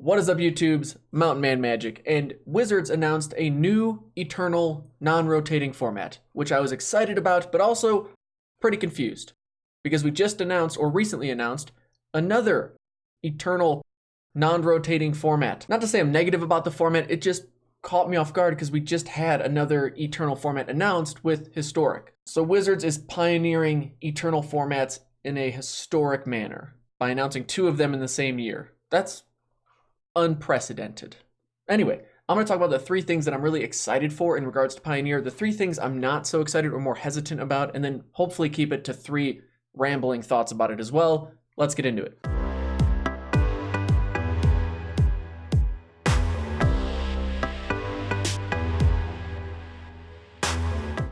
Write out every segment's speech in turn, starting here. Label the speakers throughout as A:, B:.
A: What is up, YouTube's Mountain Man Magic? And Wizards announced a new Eternal non-rotating format, which I was excited about, but also pretty confused. Because we just announced, or recently announced, another Eternal non-rotating format. Not to say I'm negative about the format, it just caught me off guard because we just had another Eternal format announced with Historic. So Wizards is pioneering Eternal formats in a historic manner by announcing two of them in the same year. That's unprecedented. Anyway, I'm going to talk about the three things that I'm really excited for in regards to Pioneer, the three things I'm not so excited or more hesitant about, and then hopefully keep it to three rambling thoughts about it as well. Let's get into it.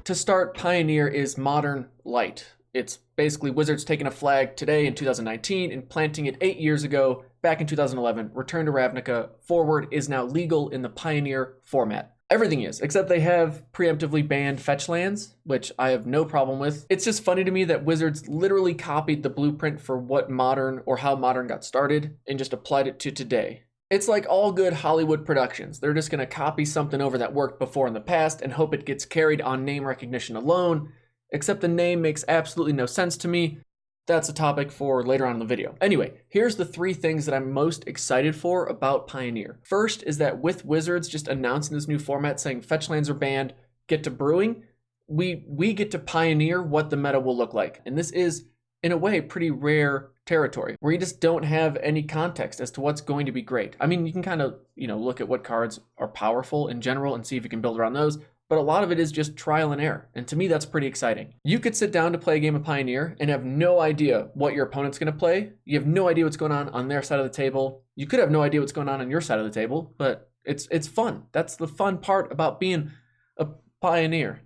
A: To start, Pioneer is modern light. It's basically Wizards taking a flag today in 2019 and planting it 8 years ago, back in 2011. Return to Ravnica Forward is now legal in the Pioneer format. Everything is, except they have preemptively banned fetch lands, which I have no problem with. It's just funny to me that Wizards literally copied the blueprint for what Modern or how Modern got started and just applied it to today. It's like all good Hollywood productions. They're just going to copy something over that worked before in the past and hope it gets carried on name recognition alone, except the name makes absolutely no sense to me. That's a topic for later on in the video. Anyway, here's the three things that I'm most excited for about Pioneer. First is that with Wizards just announcing this new format saying fetch lands are banned, get to brewing, we get to pioneer what the meta will look like. And this is, in a way, pretty rare territory where you just don't have any context as to what's going to be great. I mean, you can kind of, look at what cards are powerful in general and see if you can build around those, but a lot of it is just trial and error. And to me, that's pretty exciting. You could sit down to play a game of Pioneer and have no idea what your opponent's going to play. You have no idea what's going on their side of the table. You could have no idea what's going on your side of the table, but it's fun. That's the fun part about being a Pioneer.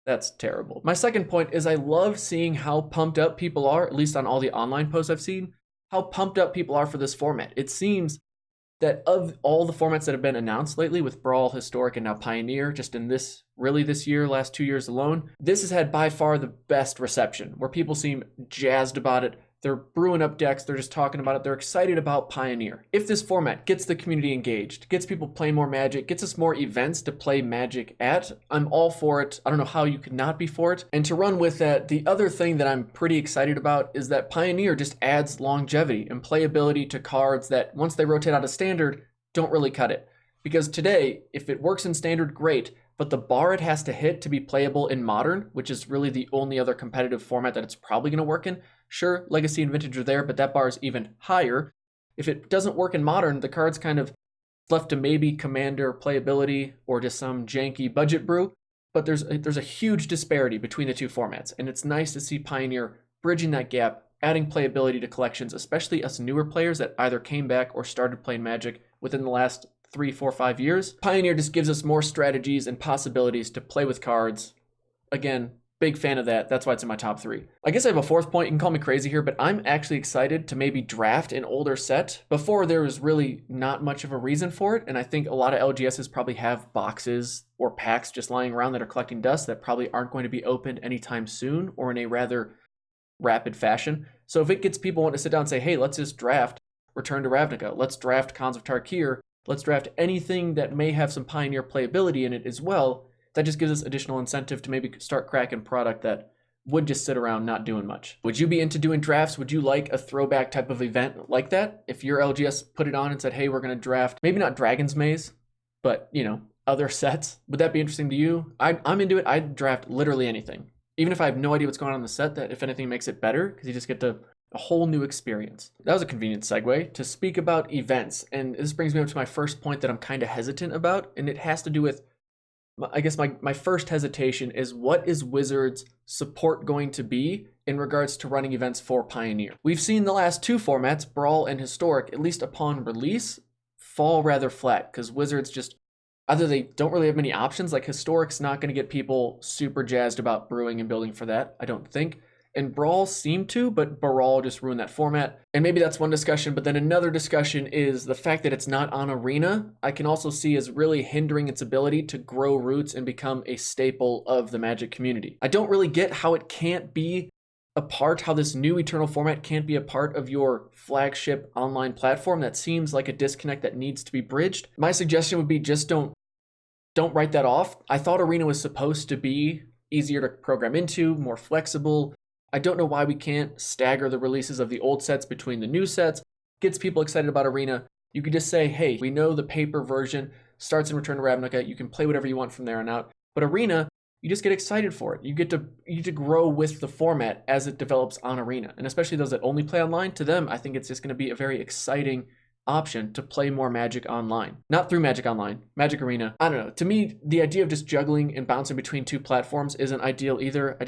A: That's terrible. My second point is I love seeing how pumped up people are, at least on all the online posts I've seen, how pumped up people are for this format. It seems that of all the formats that have been announced lately with Brawl, Historic, and now Pioneer, just in this year, last 2 years alone, this has had by far the best reception, where people seem jazzed about it. They're brewing up decks, they're just talking about it, they're excited about Pioneer. If this format gets the community engaged, gets people playing more Magic, gets us more events to play Magic at, I'm all for it. I don't know how you could not be for it. And to run with that, the other thing that I'm pretty excited about is that Pioneer just adds longevity and playability to cards that, once they rotate out of Standard, don't really cut it. Because today, if it works in Standard, great, but the bar it has to hit to be playable in Modern, which is really the only other competitive format that it's probably going to work in. Sure, Legacy and Vintage are there, but that bar is even higher. If it doesn't work in Modern, the card's kind of left to maybe Commander playability or just some janky budget brew, but there's a huge disparity between the two formats, and it's nice to see Pioneer bridging that gap, adding playability to collections, especially us newer players that either came back or started playing Magic within the last 3, 4, 5 years. Pioneer just gives us more strategies and possibilities to play with cards. Again, big fan of that. That's why it's in my top 3. I guess I have a fourth point. You can call me crazy here, but I'm actually excited to maybe draft an older set. Before, there was really not much of a reason for it, and I think a lot of LGSs probably have boxes or packs just lying around that are collecting dust that probably aren't going to be opened anytime soon or in a rather rapid fashion. So if it gets people wanting to sit down and say, hey, let's just draft Return to Ravnica, let's draft Khans of Tarkir, let's draft anything that may have some Pioneer playability in it as well, that just gives us additional incentive to maybe start cracking product that would just sit around not doing much. Would you be into doing drafts? Would you like a throwback type of event like that? If your LGS put it on and said, hey, we're going to draft, maybe not Dragon's Maze, but, other sets, would that be interesting to you? I'm into it. I'd draft literally anything. Even if I have no idea what's going on in the set, that if anything makes it better, because you just get a whole new experience. That was a convenient segue to speak about events. And this brings me up to my first point that I'm kind of hesitant about. And it has to do with, I guess my first hesitation is, what is Wizards' support going to be in regards to running events for Pioneer? We've seen the last two formats, Brawl and Historic, at least upon release, fall rather flat because Wizards just, either they don't really have many options, like Historic's not going to get people super jazzed about brewing and building for that, I don't think. And Brawl seemed to, but Brawl just ruined that format. And maybe that's one discussion, but then another discussion is the fact that it's not on Arena, I can also see as really hindering its ability to grow roots and become a staple of the Magic community. I don't really get how it can't be apart how this new Eternal format can't be a part of your flagship online platform. That seems like a disconnect that needs to be bridged. My suggestion would be just don't write that off. I thought Arena was supposed to be easier to program into, more flexible. I don't know why we can't stagger the releases of the old sets between the new sets. Gets people excited about Arena. You could just say, hey, we know the paper version starts in Return to Ravnica. You can play whatever you want from there on out. But Arena, you just get excited for it. You get to grow with the format as it develops on Arena. And especially those that only play online, to them, I think it's just going to be a very exciting option to play more Magic Online. Not through Magic Online, Magic Arena. I don't know. To me, the idea of just juggling and bouncing between two platforms isn't ideal either. I'm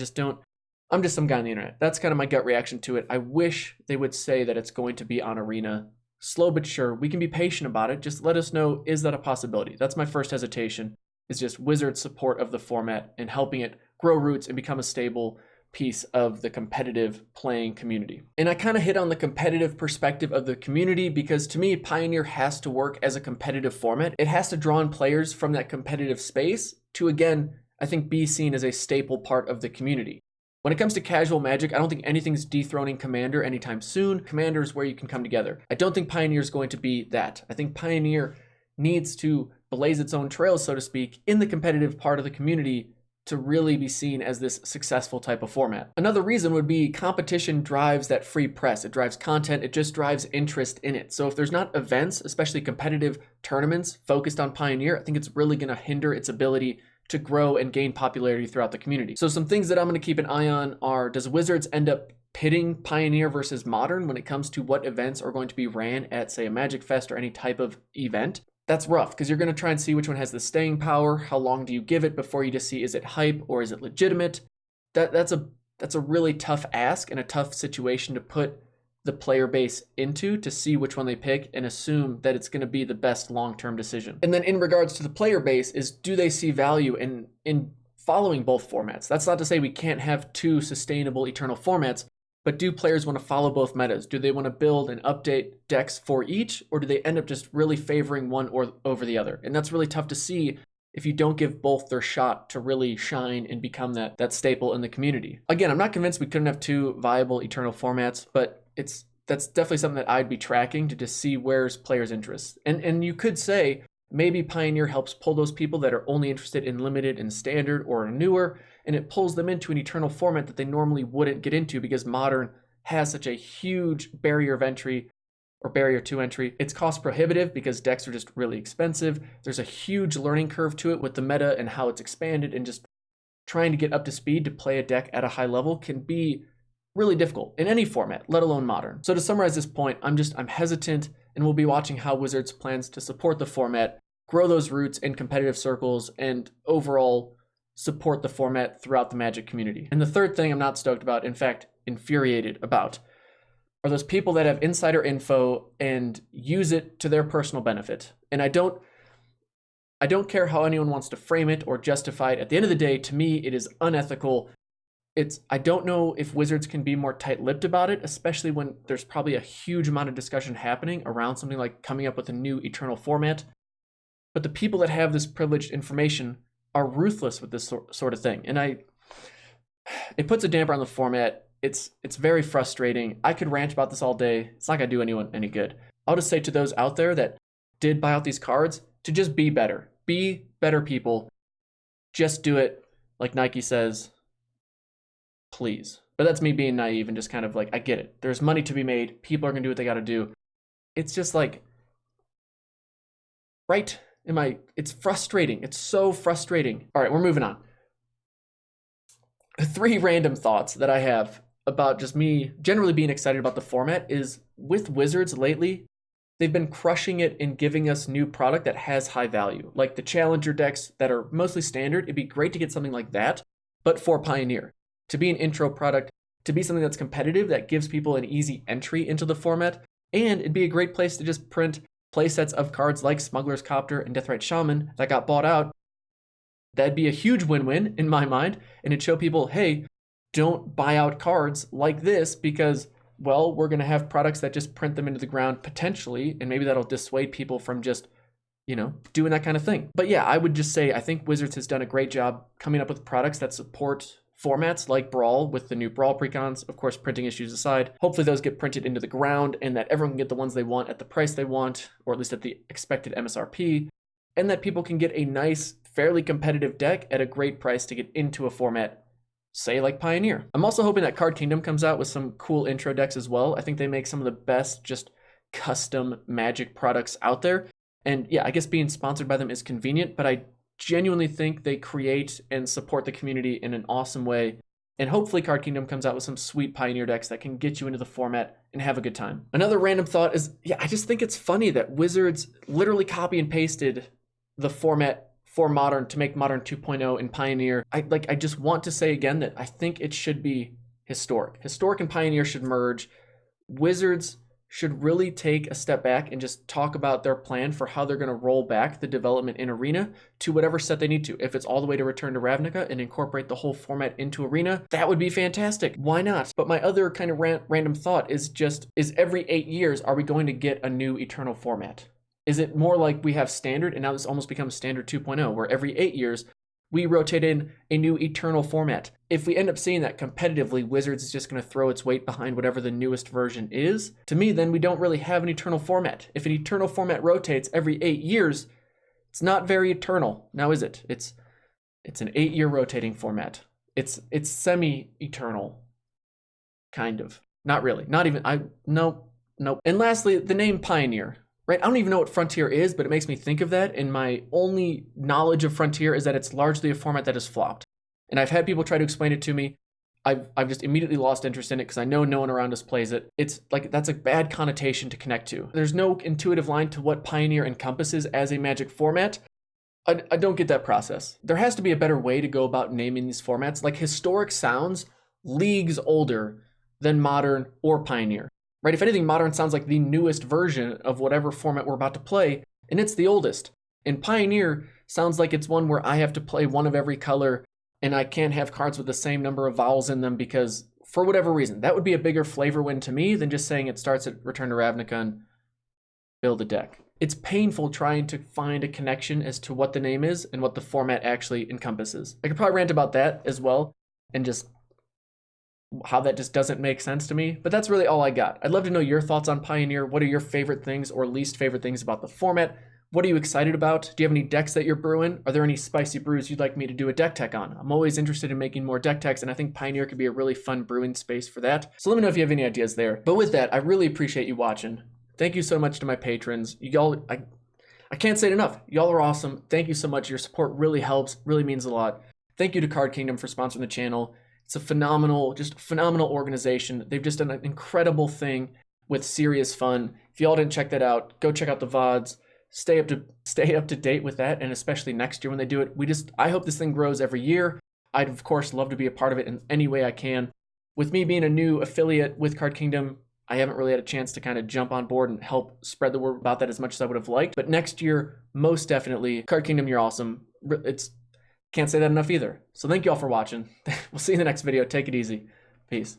A: just some guy on the internet. That's kind of my gut reaction to it. I wish they would say that it's going to be on Arena. Slow but sure. We can be patient about it. Just let us know, is that a possibility? That's my first hesitation, is just Wizards' support of the format and helping it grow roots and become a stable piece of the competitive playing community. And I kind of hit on the competitive perspective of the community because to me, Pioneer has to work as a competitive format. It has to draw in players from that competitive space to, again, I think be seen as a staple part of the community. When it comes to casual Magic, I don't think anything's dethroning Commander anytime soon. Commander is where you can come together. I don't think Pioneer is going to be that. I think Pioneer needs to blaze its own trails, so to speak, in the competitive part of the community to really be seen as this successful type of format. Another reason would be competition drives that free press. It drives content. It just drives interest in it. So if there's not events, especially competitive tournaments focused on Pioneer, I think it's really going to hinder its ability to grow and gain popularity throughout the community. So some things that I'm going to keep an eye on are, does Wizards end up pitting Pioneer versus Modern when it comes to what events are going to be ran at, say, a Magic Fest or any type of event? That's rough because you're going to try and see which one has the staying power. How long do you give it before you just see, is it hype or is it legitimate? That's a really tough ask and a tough situation to put the player base into, to see which one they pick and assume that it's going to be the best long-term decision. And then in regards to the player base, is do they see value in following both formats? That's not to say we can't have two sustainable Eternal formats, but do players want to follow both metas? Do they want to build and update decks for each, or do they end up just really favoring one or over the other? And that's really tough to see if you don't give both their shot to really shine and become that staple in the community. Again, I'm not convinced we couldn't have two viable Eternal formats, but that's definitely something that I'd be tracking to just see where's players' interest. And you could say maybe Pioneer helps pull those people that are only interested in limited and standard or newer, and it pulls them into an Eternal format that they normally wouldn't get into because Modern has such a huge barrier of entry or barrier to entry. It's cost prohibitive because decks are just really expensive. There's a huge learning curve to it with the meta and how it's expanded, and just trying to get up to speed to play a deck at a high level can be really difficult in any format, let alone Modern. So to summarize this point, I'm hesitant, and we'll be watching how Wizards plans to support the format, grow those roots in competitive circles, and overall support the format throughout the Magic community. And the third thing I'm not stoked about, in fact, infuriated about, are those people that have insider info and use it to their personal benefit. And I don't care how anyone wants to frame it or justify it. At the end of the day, to me, it is unethical. I don't know if Wizards can be more tight-lipped about it, especially when there's probably a huge amount of discussion happening around something like coming up with a new Eternal format. But the people that have this privileged information are ruthless with this sort of thing. And it puts a damper on the format. It's very frustrating. I could rant about this all day. It's not going to do anyone any good. I'll just say to those out there that did buy out these cards to just be better. Be better people. Just do it like Nike says, please. But that's me being naive and just kind of like, I get it. There's money to be made. People are going to do what they got to do. It's just like, right? It's frustrating. It's so frustrating. All right, we're moving on. 3 random thoughts that I have about just me generally being excited about the format is, with Wizards lately, they've been crushing it in giving us new product that has high value. Like the Challenger decks that are mostly standard, it'd be great to get something like that, but for Pioneer. To be an intro product, to be something that's competitive, that gives people an easy entry into the format, and it'd be a great place to just print playsets of cards like Smuggler's Copter and Deathrite Shaman that got bought out. That'd be a huge win-win in my mind, and it'd show people, hey, don't buy out cards like this because, well, we're going to have products that just print them into the ground potentially, and maybe that'll dissuade people from just, doing that kind of thing. But yeah, I would just say I think Wizards has done a great job coming up with products that support formats like Brawl with the new Brawl precons, of course, printing issues aside. Hopefully those get printed into the ground and that everyone can get the ones they want at the price they want, or at least at the expected MSRP, and that people can get a nice, fairly competitive deck at a great price to get into a format, say like Pioneer. I'm also hoping that Card Kingdom comes out with some cool intro decks as well. I think they make some of the best just custom Magic products out there. And yeah, I guess being sponsored by them is convenient, but I genuinely think they create and support the community in an awesome way. And hopefully Card Kingdom comes out with some sweet Pioneer decks that can get you into the format and have a good time. Another random thought is, yeah, I just think it's funny that Wizards literally copy and pasted the format for Modern to make Modern 2.0 and Pioneer. I just want to say again that I think it should be Historic. Historic and Pioneer should merge. Wizards should really take a step back and just talk about their plan for how they're going to roll back the development in Arena to whatever set they need to. If it's all the way to Return to Ravnica and incorporate the whole format into Arena, that would be fantastic. Why not? But my other kind of random thought is every 8 years, are we going to get a new Eternal format? Is it more like we have Standard and now this almost becomes Standard 2.0, where every 8 years we rotate in a new Eternal format? If we end up seeing that competitively, Wizards is just going to throw its weight behind whatever the newest version is. To me, then we don't really have an Eternal format. If an Eternal format rotates every 8 years, it's not very eternal. Now is it? It's an 8-year rotating format. It's semi-eternal. Kind of. Not really. Not even. Nope. And lastly, the name Pioneer. Right? I don't even know what Frontier is, but it makes me think of that. And my only knowledge of Frontier is that it's largely a format that has flopped. And I've had people try to explain it to me. I've just immediately lost interest in it because I know no one around us plays it. It's like, that's a bad connotation to connect to. There's no intuitive line to what Pioneer encompasses as a Magic format. I don't get that process. There has to be a better way to go about naming these formats. Like Historic sounds leagues older than Modern or Pioneer. Right? If anything, Modern sounds like the newest version of whatever format we're about to play, and it's the oldest. And Pioneer sounds like it's one where I have to play one of every color, and I can't have cards with the same number of vowels in them because, for whatever reason, that would be a bigger flavor win to me than just saying it starts at Return to Ravnica and build a deck. It's painful trying to find a connection as to what the name is and what the format actually encompasses. I could probably rant about that as well, and just how that just doesn't make sense to me, but that's really all I got. I'd love to know your thoughts on Pioneer. What are your favorite things or least favorite things about the format? What are you excited about? Do you have any decks that you're brewing? Are there any spicy brews you'd like me to do a deck tech on? I'm always interested in making more deck techs, and I think Pioneer could be a really fun brewing space for that. So let me know if you have any ideas there. But with that, I really appreciate you watching. Thank you so much to my patrons. Y'all, I can't say it enough. Y'all are awesome. Thank you so much. Your support really helps, really means a lot. Thank you to Card Kingdom for sponsoring the channel. It's a phenomenal organization. They've just done an incredible thing with serious fun. If y'all didn't check that out, go check out the VODs. Stay up to date with that, and especially next year when they do it. I hope this thing grows every year. I'd of course love to be a part of it in any way I can. With me being a new affiliate with Card Kingdom, I haven't really had a chance to kind of jump on board and help spread the word about that as much as I would have liked. But next year, most definitely, Card Kingdom, you're awesome. Can't say that enough either. So thank you all for watching. We'll see you in the next video. Take it easy. Peace.